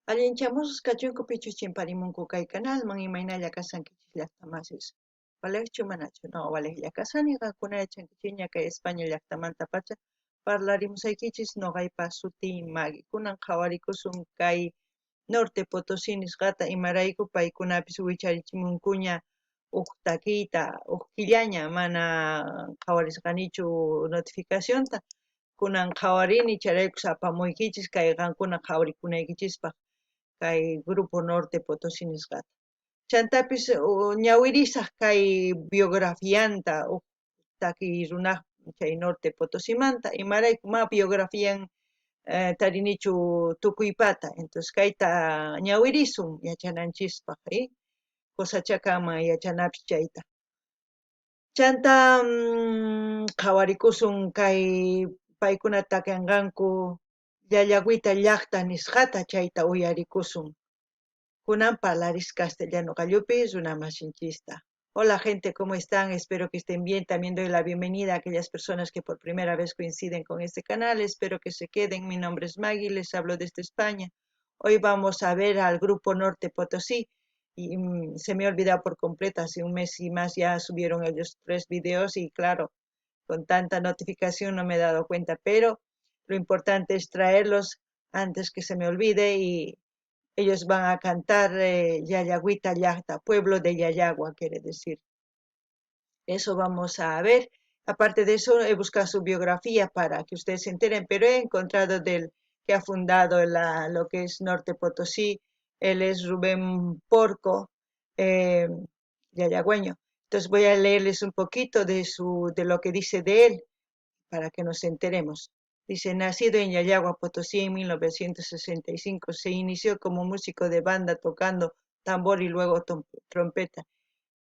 Allinchamusqa kachunku pichus chimparimunku kay canalman imaynalla kasankichis llaqtamasis. Walechu manachu? No, walejlla kasani qankunalla chankichiña kay España llaqtamanta pacha parlarimusaykichis noqaypa suti Magui. Kunan qhawarikusun kay Norte Potosí nisqata imarayku paykunapis wicharichimunkuña huk takiyta, huk killaña mana qhawarisqanichu notificacionta. Kunan qhawarini charaykus apamuykichis kay qankuna qhawarikunaykichispa kay Grupo Norte Potosí nisqata. Chantapis ñawirisaq kay biografianta takiy runaq chay Norte Potosimanta imarayku ma biografian tarinichu tukuypata, entonces kayta ñawirisun yachananchispaq, cosachaqa ama yachanapis chayta. Chanta qhawarikusun kay paykuna takanqanku Yayagüita llaqta nisqata chayta uyarikusun. Kunan parlaris castellano gallupi runamasinchista. Hola gente, ¿cómo están? Espero que estén bien. También doy la bienvenida a aquellas personas que por primera vez coinciden con este canal. Espero que se queden. Mi nombre es Maggie, les hablo desde España. Hoy vamos a ver al Grupo Norte Potosí. Y se me ha olvidado por completo, hace un mes y más ya subieron ellos 3 videos y claro, con tanta notificación no me he dado cuenta, pero lo importante es traerlos antes que se me olvide y ellos van a cantar Yayagüita Llaqta, pueblo de Yayagua, quiere decir. Eso vamos a ver. Aparte de eso, he buscado su biografía para que ustedes se enteren, pero he encontrado del que ha fundado lo que es Norte Potosí. Él es Rubén Porco, yayagüeño. Entonces voy a leerles un poquito de lo que dice de él para que nos enteremos. Dice, nacido en Yayagua, Potosí en 1965, se inició como músico de banda tocando tambor y luego trompeta.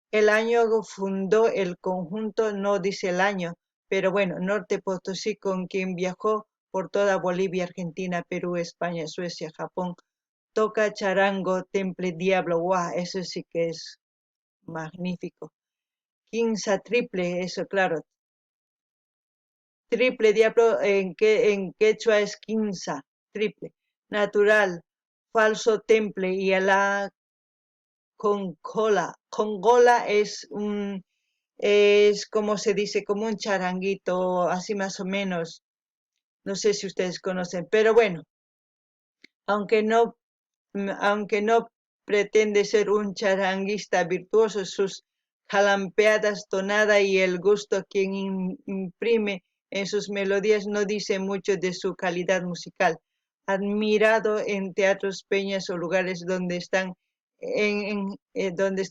El año fundó el conjunto, no dice el año, pero bueno, Norte Potosí, con quien viajó por toda Bolivia, Argentina, Perú, España, Suecia, Japón. Toca charango, temple, diablo, guau, eso sí que es magnífico. Quinza triple, eso claro. Triple diablo en quechua es quinza, triple. Natural, falso temple y alá congola. Congola es como se dice, como un charanguito, así más o menos. No sé si ustedes conocen, pero bueno, aunque no, aunque no pretende ser un charanguista virtuoso, sus jalampeadas tonada y el gusto que imprime en sus melodías no dice mucho de su calidad musical. Admirado en teatros, peñas o lugares donde donde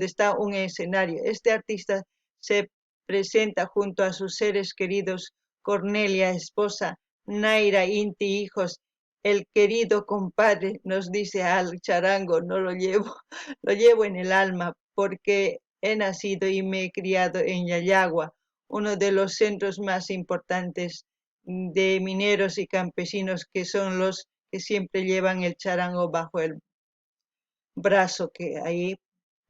está un escenario. Este artista se presenta junto a sus seres queridos Cornelia, esposa, Naira, Inti, hijos. El querido compadre nos dice al charango, no lo llevo, lo llevo en el alma porque he nacido y me he criado en Yayagua, uno de los centros más importantes de mineros y campesinos que son los que siempre llevan el charango bajo el brazo, que ahí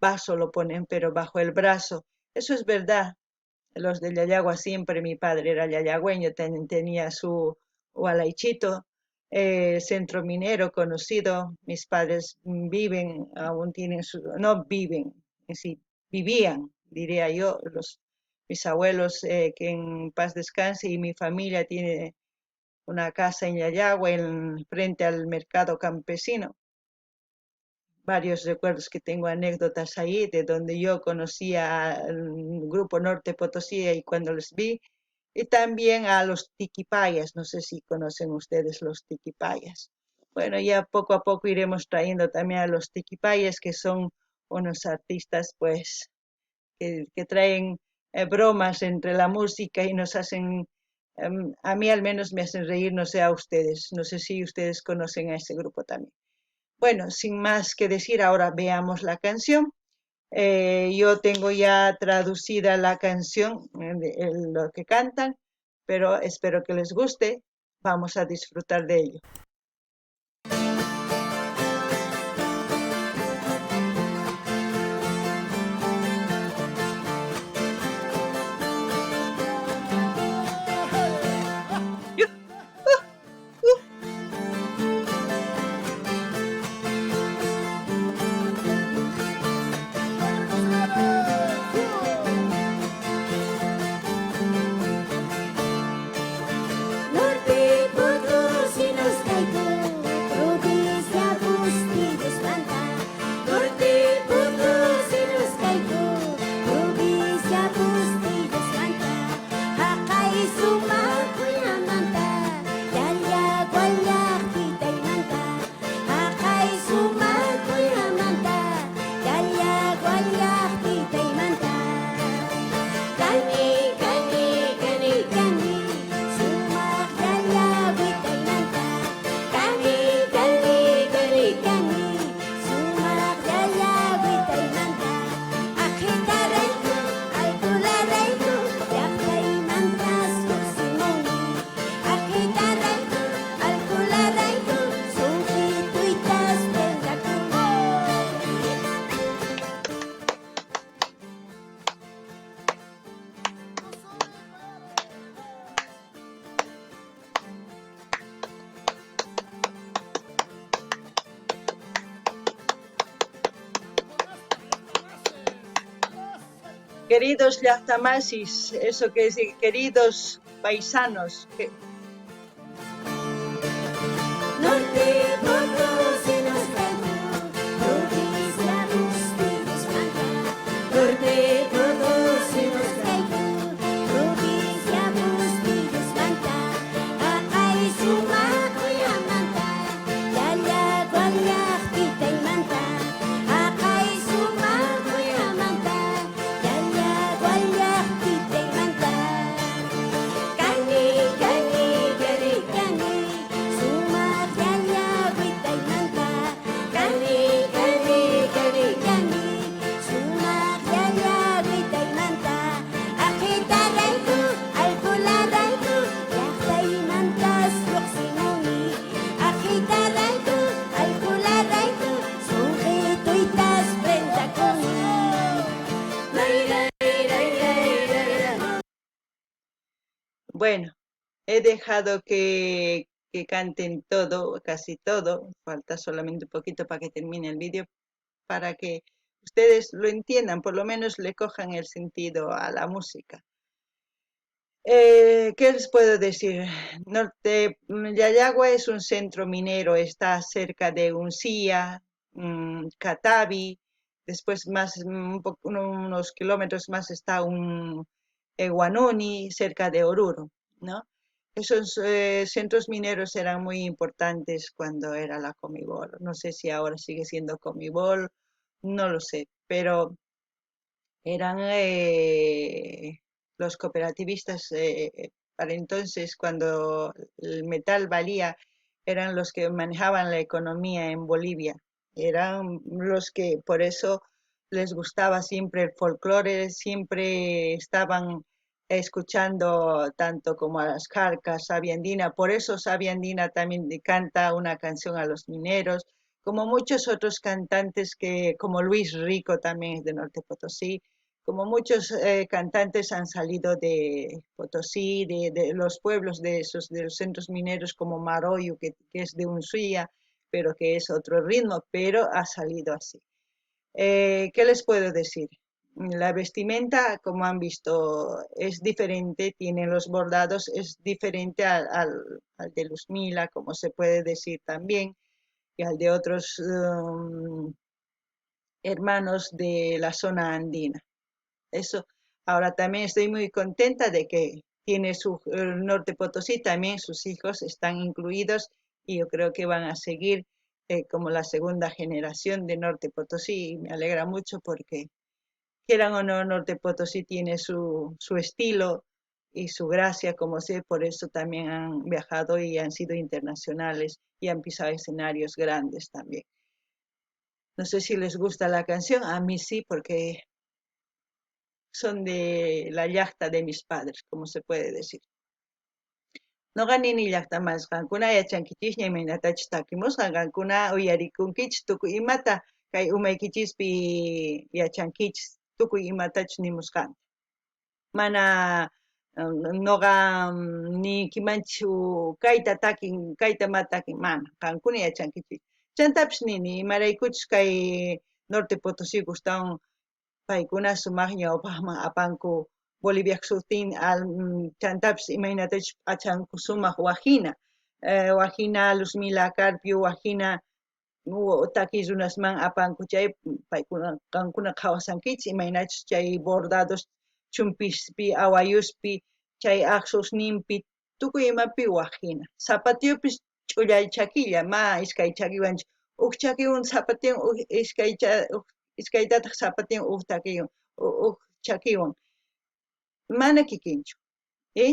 vaso lo ponen, pero bajo el brazo. Eso es verdad. Los de Yayagua siempre, mi padre era yayagüeño, tenía su gualaichito, centro minero conocido. Mis padres viven, aún tienen no viven, sí, vivían, diría yo, mis abuelos, que en paz descanse, y mi familia tiene una casa en Yayagua, frente al mercado campesino. Varios recuerdos que tengo, anécdotas ahí, de donde yo conocía al Grupo Norte Potosí y cuando les vi, y también a los tiquipayas, no sé si conocen ustedes los tiquipayas. Bueno, ya poco a poco iremos trayendo también a los tiquipayas, que son unos artistas, pues, que traen bromas entre la música y nos hacen, a mí al menos me hacen reír, no sé a ustedes, no sé si ustedes conocen a ese grupo también. Bueno, sin más que decir, ahora veamos la canción. Yo tengo ya traducida la canción, lo que cantan, pero espero que les guste. Vamos a disfrutar de ello. Queridos llaqtamasis, eso que decir, queridos paisanos, Norte Potosí nos canta, provincia Bustillos manda. Norte Potosí nos canta, provincia Bustillos manda. Ay sumaco ya manda, yaya guayactita y manda. Ay sumaco ya manda, yaya guayactita y manda. Cani, cani, cani, cani, sumac yaya guita y manda. Cani, cani, cani, cani, sumac yaya guita y manda. Aqitarayku, alqularayku, llaqta y mantas lluqsimuni. Aqitarayku, alqularayku, sunqituytas prendakuni. bueno, he dejado que canten todo, casi todo, falta solamente un poquito para que termine el vídeo, para que ustedes lo entiendan, por lo menos le cojan el sentido a la música. ¿Qué les puedo decir? Yayagua es un centro minero, está cerca de Uncía, Catavi, después más, unos kilómetros más está Guanoni, cerca de Oruro, ¿no? Esos centros mineros eran muy importantes cuando era la Comibol. No sé si ahora sigue siendo Comibol, no lo sé, pero eran los cooperativistas para entonces, cuando el metal valía, eran los que manejaban la economía en Bolivia. Eran los que por eso les gustaba siempre el folclore, siempre estaban escuchando tanto como a las carcas, Sabia Andina. Por eso Sabia Andina también canta una canción a los mineros, como muchos otros cantantes como Luis Rico también es de Norte Potosí, como muchos cantantes han salido de Potosí, de los pueblos de los centros mineros como Maroyu, que es de Unzuya, pero que es otro ritmo, pero ha salido así. ¿Qué les puedo decir? La vestimenta, como han visto, es diferente, tiene los bordados, es diferente al de Luzmila, como se puede decir también, y al de otros hermanos de la zona andina. Eso, ahora también estoy muy contenta de que tiene su Norte Potosí, también sus hijos están incluidos y yo creo que van a seguir como la segunda generación de Norte Potosí y me alegra mucho porque quieran o no, Norte Potosí tiene su estilo y su gracia, como sé, por eso también han viajado y han sido internacionales y han pisado escenarios grandes también. No sé si les gusta la canción, a mí sí, porque son de la llacta de mis padres, como se puede decir. No ganin ni llacta más, gankuna yachankichis ñaymaynatachis takimusqa, gankuna uyarikunkichis tukuy imata, kay umaykichispi yachankichis, tukuy imatachus nimusqanta. Mana noqa nikimanchu kayta takin, kayta matakin, mana, qankuna yachankichis. Chantapis nini, imaraykuchus kay Norte Potosí gustawan paykuna sumaq ñawpaqman apanku Boliviaqa sutin chantapis imaynatachus p'achanku sumaq wajina, wajina Luzmila Carpio, wajina takiy runasman apanku chay paykuna qankuna qhawasankichis imaynachus chay bordados chumpispi, awayuspi, chay aqsusninpi, tukuy imapi wajina. Zapatiyupis ch'ullay chakilla, iskay chakiwanchik, huk chakiwan zapatiyan, iskaytataq zapatiyan huk chakiwan. Mana kikinchu.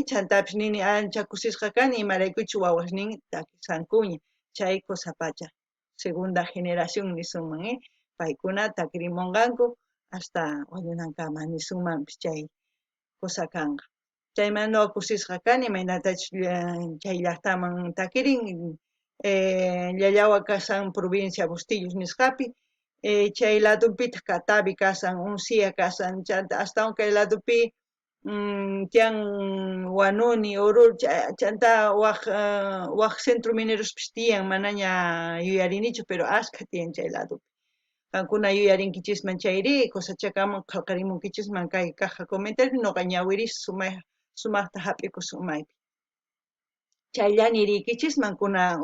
Chantapis nini ancha kusisqa kani imaraykuchus wawaqnin takisankuña, chay kusapacha segunda generación nisunman, paykuna takirimunqanku hasta wañunankama nisunmanpis chay kusakanqa. Chaymanta kusisqa kani imaynatachus chay llaqtaman takirin, Yayawa kasan provincia Bustillos nisqapi, chay ladupita Catavi kasan, Uncía kasan, chanta astawan kay ladupi tiyan Guanuni, Oruro, chanta waq centro minerospis tiyan, manaña yuyarinichu, pero ashka tiyan chay ladupi. Kankuna yuyarinkichikman chayri cosachakaman qhawqarimunkichisman kay caja comentario noqa ñawiris sumaqta hap'ikusunmaypi. Chayllani riykichisman kunan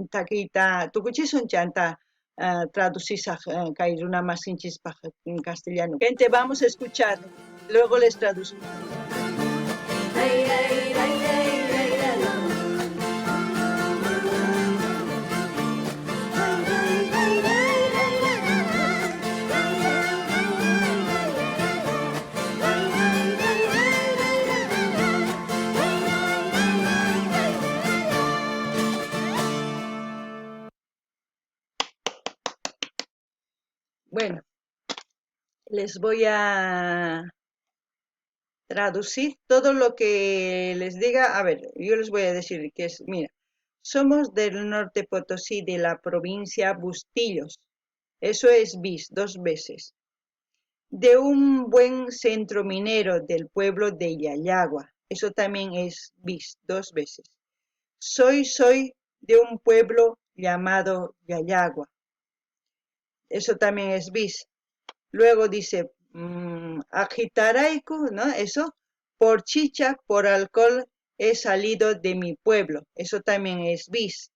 takiyta tukuchisun chanta traducisaq kay runa masinchispaq en castellano. Gente, vamos a escuchar, luego les traduzco. Bueno, les voy a traducir todo lo que les diga. A ver, yo les voy a decir que es, mira, somos del norte Potosí, de la provincia Bustillos. Eso es bis, 2 veces. De un buen centro minero del pueblo de Yayagua. Eso también es bis, 2 veces. Soy de un pueblo llamado Yayagua. Eso también es bis. Luego dice, agitaraico, ¿no? Eso, por chicha, por alcohol, he salido de mi pueblo. Eso también es bis.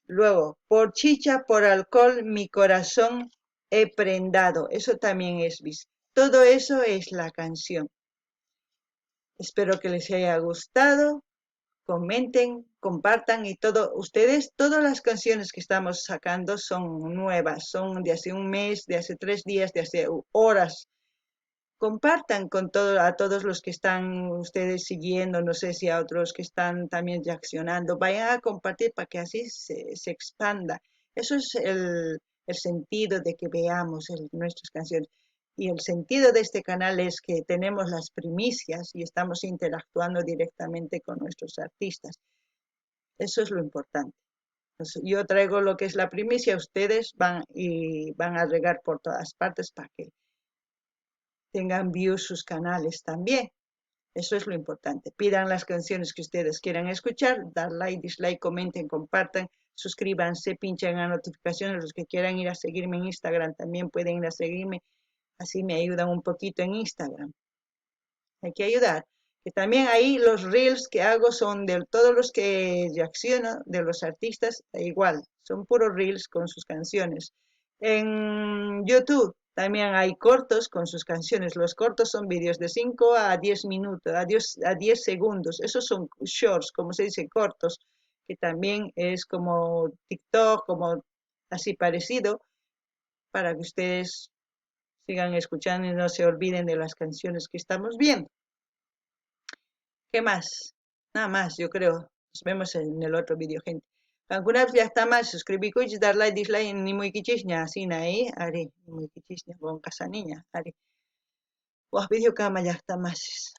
Luego, por chicha, por alcohol, mi corazón he prendado. Eso también es bis. Todo eso es la canción. Espero que les haya gustado. Comenten, compartan y todo. Ustedes, todas las canciones que estamos sacando son nuevas, son de hace un mes, de hace 3 días, de hace horas. Compartan con a todos los que están ustedes siguiendo, no sé si a otros que están también reaccionando, vayan a compartir para que así se expanda. Eso es el sentido de que veamos nuestras canciones. Y el sentido de este canal es que tenemos las primicias y estamos interactuando directamente con nuestros artistas. Eso es lo importante. Entonces, yo traigo lo que es la primicia, ustedes van a regar por todas partes para que tengan views sus canales también. Eso es lo importante. Pidan las canciones que ustedes quieran escuchar, dar like, dislike, comenten, compartan, suscríbanse, pinchen a notificaciones. Los que quieran ir a seguirme en Instagram también pueden ir a seguirme. Así me ayudan un poquito en Instagram. Hay que ayudar. Que también ahí los reels que hago son de todos los que reacciono, de los artistas, igual. Son puros reels con sus canciones. En YouTube también hay cortos con sus canciones. Los cortos son vídeos de 5 a 10 minutos, a 10 segundos. Esos son shorts, como se dice, cortos, que también es como TikTok, como así parecido, para que ustedes sigan escuchando y no se olviden de las canciones que estamos viendo. ¿Qué más? Nada más, yo creo. Nos vemos en el otro vídeo, gente. Alguna vez ya está más, suscribí, dar like, dislike, ni muy quichishña, así ahí, haré, ni muy quichishña, con casa niña, haré. Pues vídeo cama ya está más.